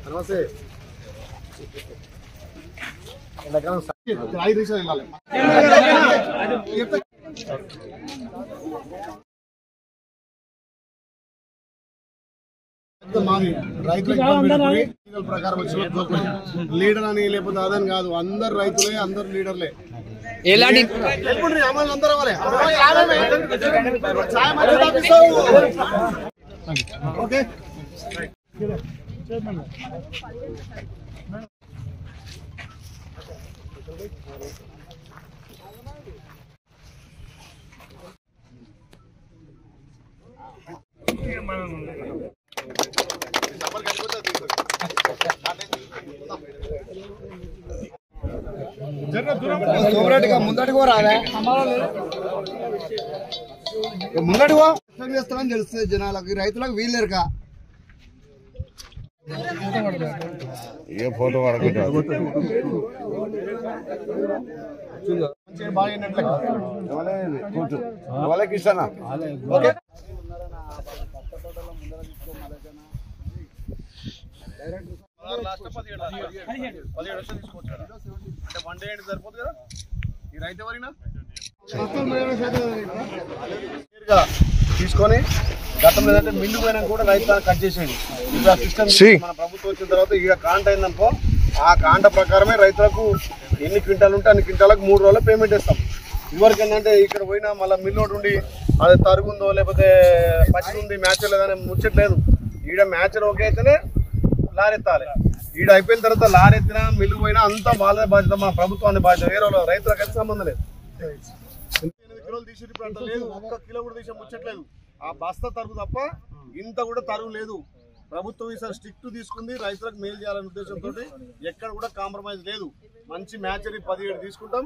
నమస్తే. ఐదు నిమిషాలు వెళ్ళాలి. మాది రైతుల ప్రకారం వచ్చిన లీడర్ అని లేకపోతే అదని కాదు, అందరు రైతులే, అందరు లీడర్లే. ఓకే ముందటిగా రాలే, ముందటిగా చేస్తామని తెలుస్తుంది జనాలకు, రైతులకు వీళ్ళేరుక ఏ ఫోటో వాళ్ళకి ఇస్తానా. సరిపోతుంది కదా ఈ రైతు ఎవరైనా తీసుకొని గతంలో ఏదంటే మిల్లు పోయినా కూడా రైతు కట్ చేసేయండి. ఇప్పుడు ఆ సిస్టమ్ మన ప్రభుత్వం వచ్చిన తర్వాత ఇక కాంట అయిందనుకో, ఆ కాంట ప్రకారమే రైతులకు ఎన్ని క్వింటాలు ఉంటే అన్ని క్వింటాలకు 3 రోజుల్లో పేమెంట్ ఇస్తాం. ఇదివరకు ఏంటంటే ఇక్కడ పోయినా మళ్ళీ మిల్లోడు ఉండి అది తరుగుందో లేకపోతే పచ్చి ఉంది మ్యాచ్ లేదని ముచ్చట్లేదు. ఈడ మ్యాచ్ ఓకే అయితేనే లారెత్తాలి. ఈడ అయిపోయిన తర్వాత లారెత్తినా మిల్లు పోయినా అంతా వాళ్ళ బాధ్యత, మా ప్రభుత్వాన్ని బాధ్యత, వేరే వాళ్ళు రైతులకు అయితే సంబంధం లేదు. 8 కిలోలు తీసి ఇప్పుడు లేదు, 1 కిలో కూడా తీసే ముచ్చట్లేదు. ఆ బస్తా తరుగు తప్ప ఇంత కూడా తరుగు లేదు. ప్రభుత్వం ఈసారి స్ట్రిక్ట్ తీసుకుంది, రైతులకు మేలు చేయాలనే ఉద్దేశంతో ఎక్కడ కూడా కాంప్రమైజ్ లేదు. మంచి మ్యాచ్ 17 తీసుకుంటాం.